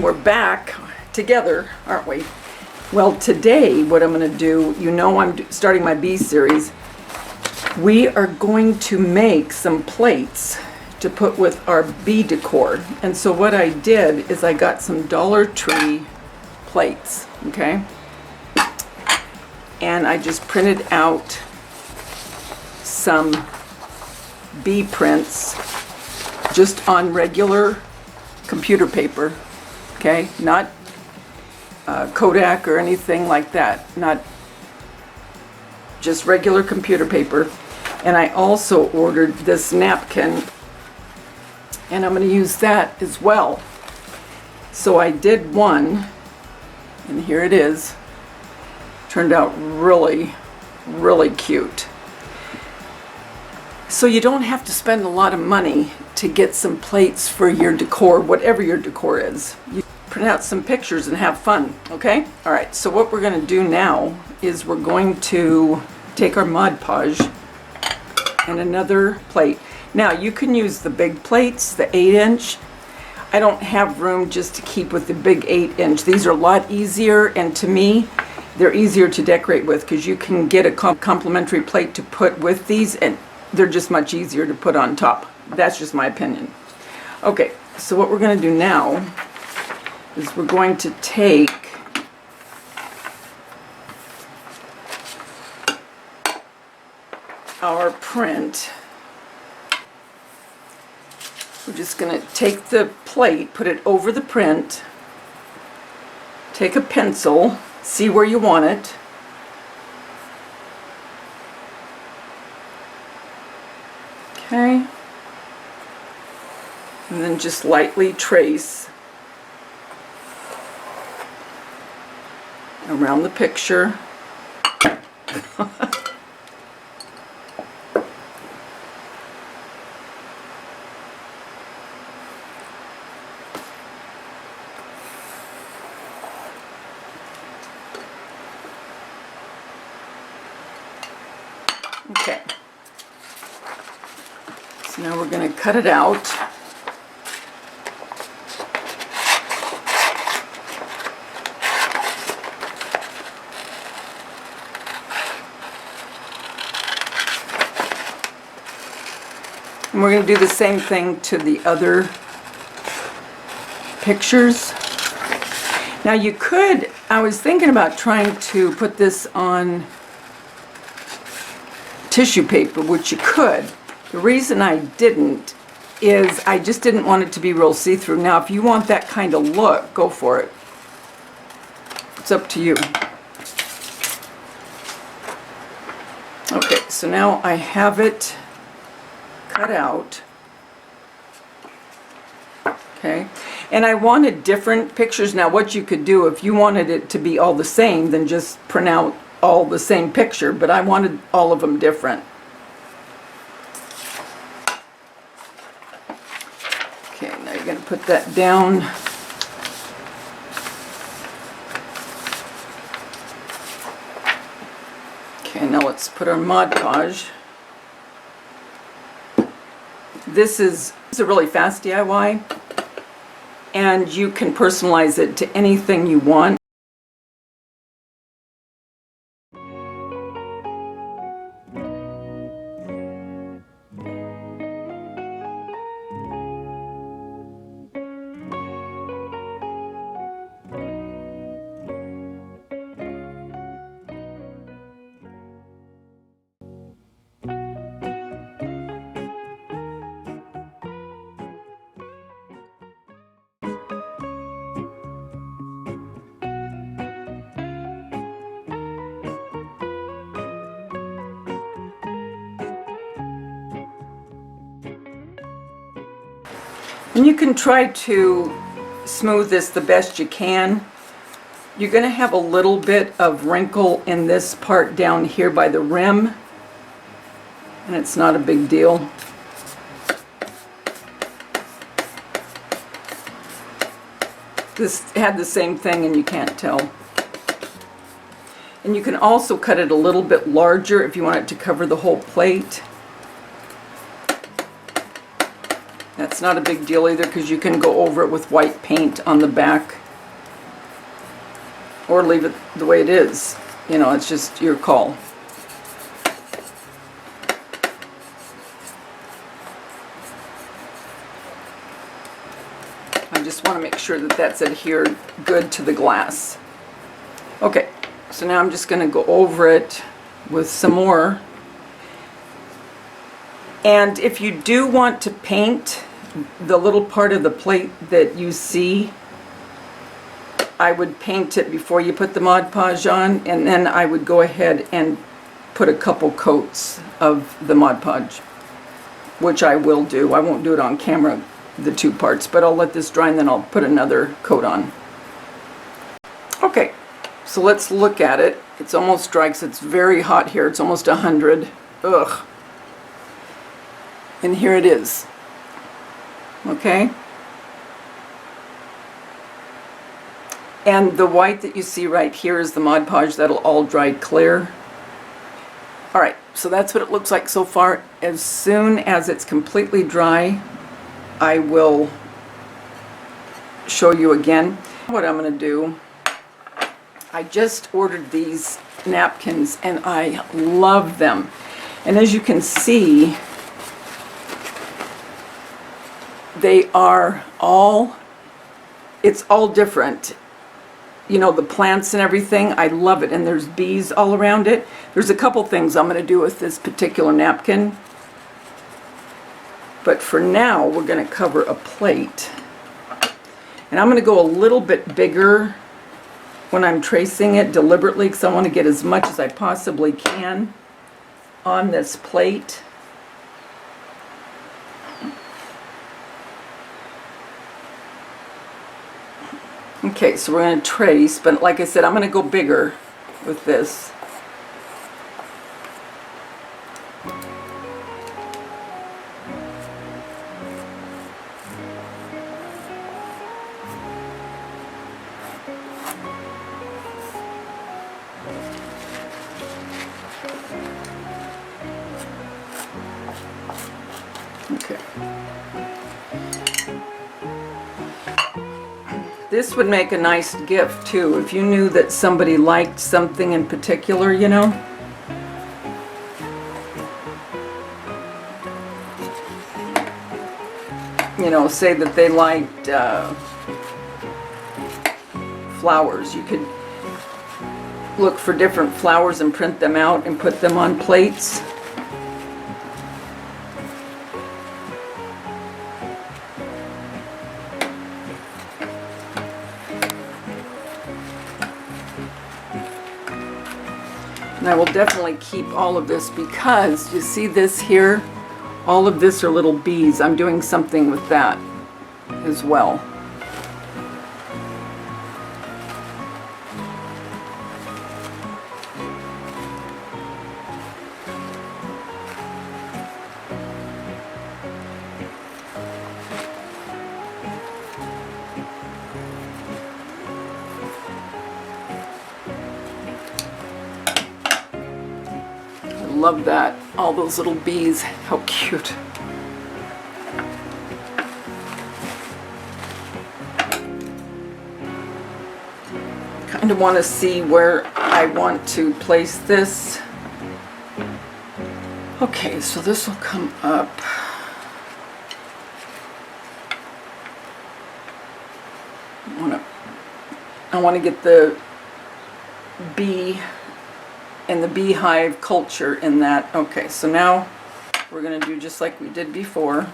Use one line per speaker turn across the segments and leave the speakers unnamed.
we're back together, aren't we? Well, today what I'm going to do, you know I'm starting my bee series. We are going to make some plates to put with our bee decor. And so what I did is I got some Dollar Tree plates, okay? And I just printed out some bee prints just on regular computer paper, okay? Not Kodak or anything like that, not just regular computer paper. And I also ordered this napkin, and I'm going to use that as well. So I did one, and here it is. Turned out really, really cute. So you don't have to spend a lot of money to get some plates for your decor, whatever your decor is. You print out some pictures and have fun, okay? All right, so what we're going to do now is we're going to take our Mod Podge and another plate. Now you can use the big plates, the 8-inch. I don't have room just to keep with the big 8-inch. These are a lot easier, and to me, they're easier to decorate with because you can get a complimentary plate to put with these, and they're just much easier to put on top. That's just my opinion. Okay, so what we're going to do now is we're going to take our print. We're just going to take the plate, put it over the print, take a pencil, see where you want it. Okay. And then just lightly trace around the picture. Okay. So now we're going to cut it out. And we're going to do the same thing to the other pictures. Now you could, I was thinking about trying to put this on tissue paper, which you could. The reason I didn't is I just didn't want it to be real see-through. Now if you want that kind of look, go for it. It's up to you. Okay, so now I have it cut out. Okay, and I wanted different pictures. Now what you could do if you wanted it to be all the same, then just print out all the same picture, but I wanted all of them different. Okay, now you're going to put that down. Okay, now let's put our Mod Podge. This is a really fast DIY, and you can personalize it to anything you want. And you can try to smooth this the best you can. You're going to have a little bit of wrinkle in this part down here by the rim, and it's not a big deal. This had the same thing and you can't tell. And you can also cut it a little bit larger if you want it to cover the whole plate. That's not a big deal either, because you can go over it with white paint on the back or leave it the way it is. You know, it's just your call. I just want to make sure that that's adhered good to the glass. Okay, so now I'm just going to go over it with some more. And if you do want to paint the little part of the plate that you see, I would paint it before you put the Mod Podge on, and then I would go ahead and put a couple coats of the Mod Podge, which I will do. I won't do it on camera, the two parts, but I'll let this dry and then I'll put another coat on. Okay, so let's look at it. It's almost dry because it's very hot here. It's almost 100. Ugh. And here it is. Okay? And the white that you see right here is the Mod Podge. That'll all dry clear. Alright, so that's what it looks like so far. As soon as it's completely dry, I will show you again. What I'm going to do, I just ordered these napkins and I love them. And as you can see, they are all, it's all different. You know, the plants and everything, I love it. And there's bees all around it. There's a couple things I'm going to do with this particular napkin. But for now, we're going to cover a plate. And I'm going to go a little bit bigger when I'm tracing it deliberately, because I want to get as much as I possibly can on this plate. Okay, so we're going to trace, but like I said, I'm going to go bigger with this. Okay. This would make a nice gift too, if you knew that somebody liked something in particular, you know. You know, say that they liked flowers. You could look for different flowers and print them out and put them on plates. And I will definitely keep all of this, because you see this here, all of this are little bees. I'm doing something with that as well. Love that. All those little bees. How cute. Kind of want to see where I want to place this. Okay, so this will come up. I want to get the bee and the beehive culture in that. Okay, so now we're going to do just like we did before.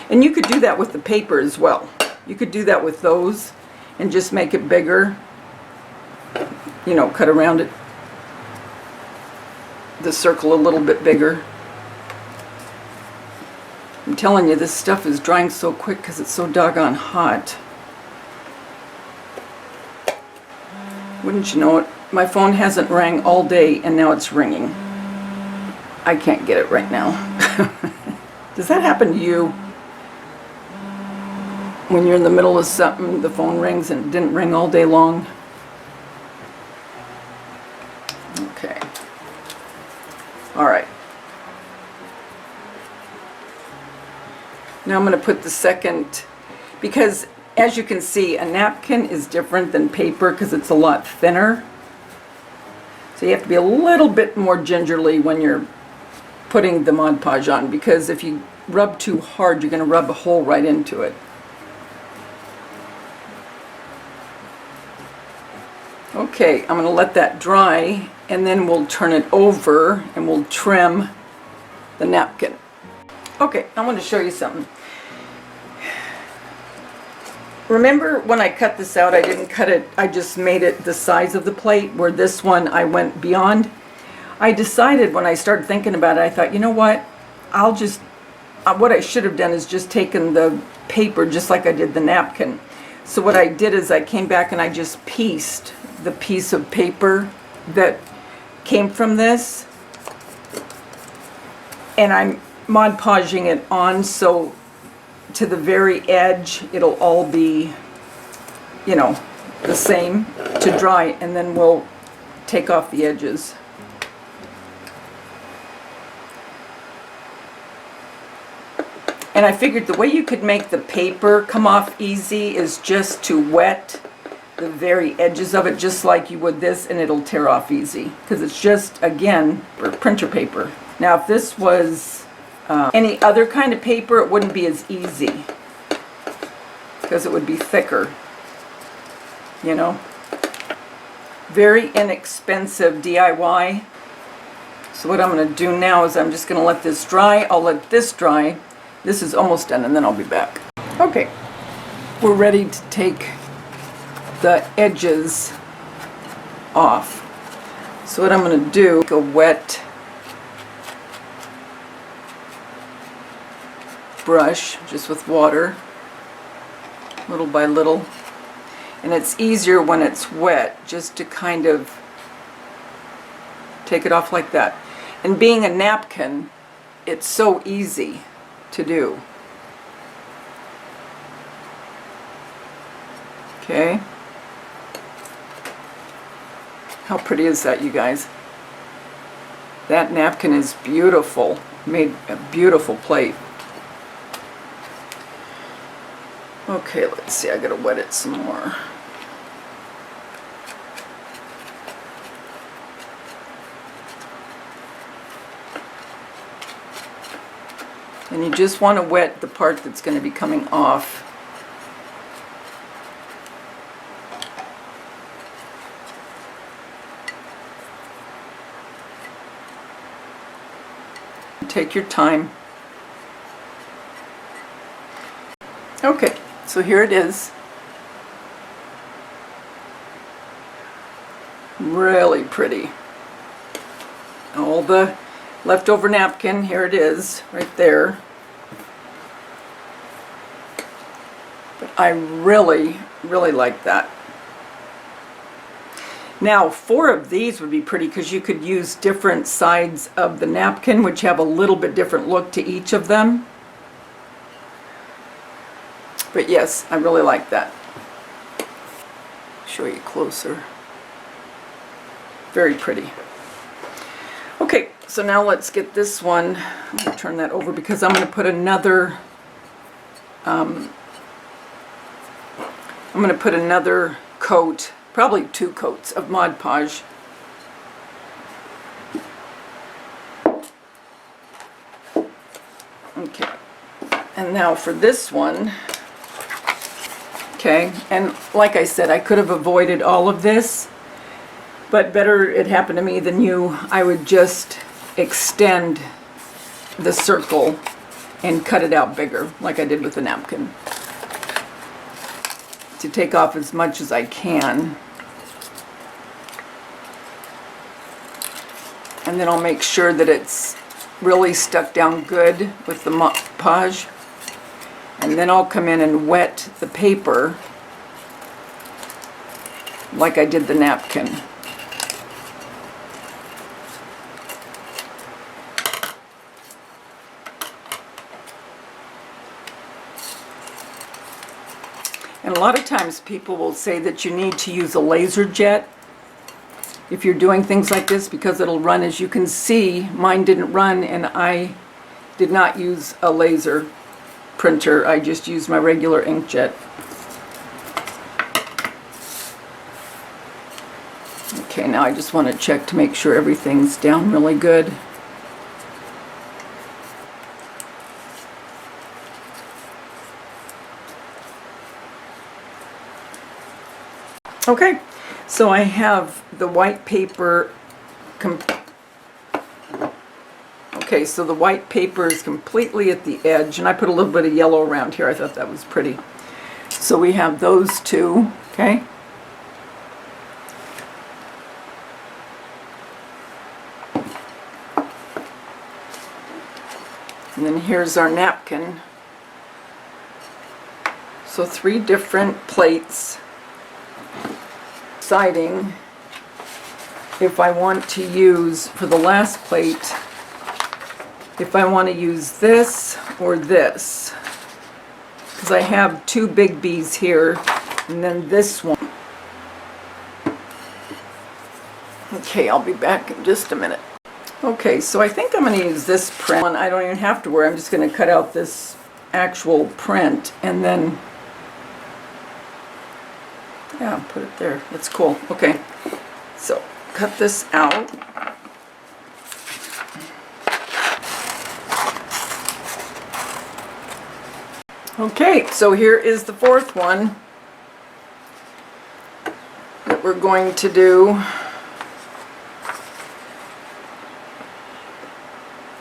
And you could do that with the paper as well. You could do that with those and just make it bigger. You know, cut around it, the circle a little bit bigger. I'm telling you, this stuff is drying so quick because it's so doggone hot. Wouldn't you know it? My phone hasn't rang all day and now it's ringing. I can't get it right now. Does that happen to you? When you're in the middle of something, the phone rings and it didn't ring all day long? Okay. All right. Now I'm going to put the second, because as you can see, a napkin is different than paper because it's a lot thinner. So you have to be a little bit more gingerly when you're putting the Mod Podge on, because if you rub too hard, you're going to rub a hole right into it. Okay, I'm going to let that dry, and then we'll turn it over and we'll trim the napkin. Okay, I want to show you something. Remember when I cut this out, I didn't cut it, I just made it the size of the plate, where this one I went beyond. I decided when I started thinking about it, I thought, you know what, I'll just, what I should have done is just taken the paper just like I did the napkin. So what I did is I came back and I just pieced the piece of paper that came from this, and I'm Mod Podging it on, so to the very edge it'll all be, you know, the same to dry, and then we'll take off the edges. And I figured the way you could make the paper come off easy is just to wet the very edges of it just like you would this, and it'll tear off easy because it's just, again, printer paper. Now if this was any other kind of paper, it wouldn't be as easy because it would be thicker, you know. Very inexpensive DIY. So what I'm going to do now is I'm just going to let this dry. I'll let this dry. This is almost done, and then I'll be back. Okay, we're ready to take the edges off. So what I'm going to do, take a wet brush just with water, little by little, and it's easier when it's wet just to kind of take it off like that. And being a napkin, it's so easy to do. Okay, how pretty is that, you guys? That napkin is beautiful. Made a beautiful plate. Okay, let's see, I gotta wet it some more. And you just want to wet the part that's going to be coming off. Take your time. Okay, so here it is. Really pretty. All the leftover napkin, here it is, right there. But I really, really like that. Now, 4 of these would be pretty because you could use different sides of the napkin, which have a little bit different look to each of them. But yes, I really like that. Show you closer. Very pretty. Okay, so now let's get this one. I'm going to turn that over because I'm going to put another coat, probably 2 coats of Mod Podge. Okay, and now for this one, okay, and like I said, I could have avoided all of this, but better it happened to me than you. I would just extend the circle and cut it out bigger, like I did with the napkin, to take off as much as I can. And then I'll make sure that it's really stuck down good with the Mod Podge. And then I'll come in and wet the paper like I did the napkin. And a lot of times people will say that you need to use a laser jet if you're doing things like this because it'll run. As you can see, mine didn't run and I did not use a laser printer. I just use my regular inkjet. Okay, now I just want to check to make sure everything's down really good. Okay, so I have the white paper. Okay, so the white paper is completely at the edge, and I put a little bit of yellow around here. I thought that was pretty. So we have those two, okay? And then here's our napkin. So 3 different plates. Deciding if I want to use, for the last plate, if I want to use this or this. Because I have 2 big B's here, and then this one. Okay, I'll be back in just a minute. Okay, so I think I'm going to use this print. I don't even have to wear. I'm just going to cut out this actual print and then, yeah, put it there. That's cool. Okay, so cut this out. Okay, so here is the 4th one that we're going to do.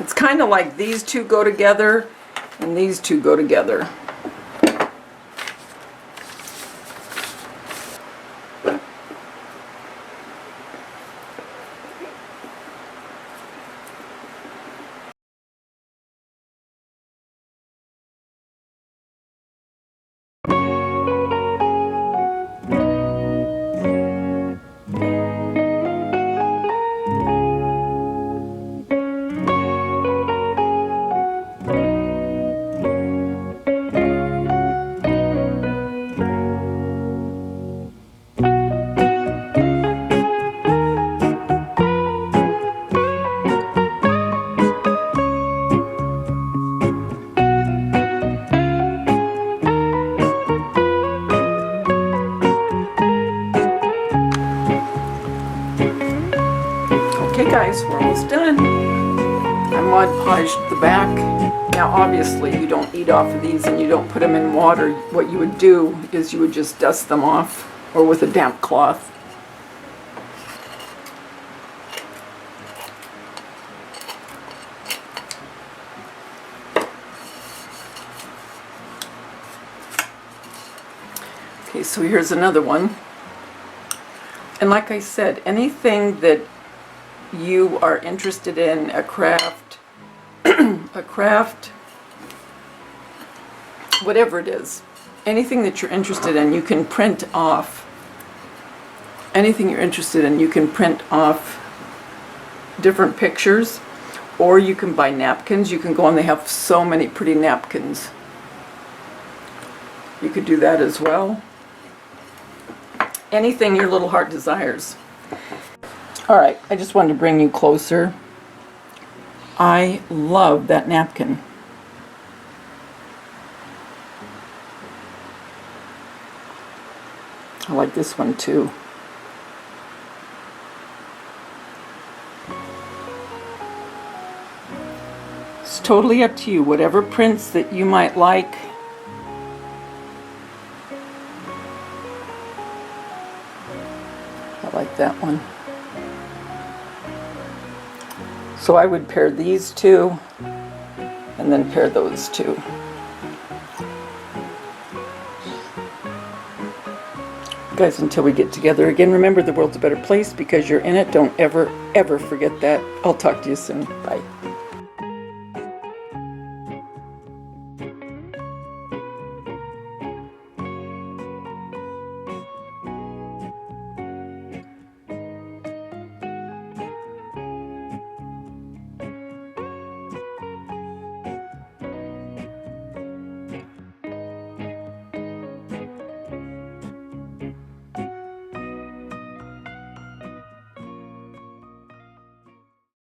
It's kind of like these 2 go together and these 2 go together. Okay guys, we're almost done. I Mod Podged the back. Now obviously you don't eat off of these and you don't put them in water. What you would do is you would just dust them off, or with a damp cloth. Okay, so here's another one. And like I said, anything that you are interested in, a craft, whatever it is, anything that you're interested in, you can print off. Anything you're interested in, you can print off different pictures, or you can buy napkins. You can go on, they have so many pretty napkins. You could do that as well. Anything your little heart desires. All right, I just wanted to bring you closer. I love that napkin. I like this one too. It's totally up to you, whatever prints that you might like. I like that one. So I would pair these 2 and then pair those 2. Guys, until we get together again, remember the world's a better place because you're in it. Don't ever, ever forget that. I'll talk to you soon. Bye.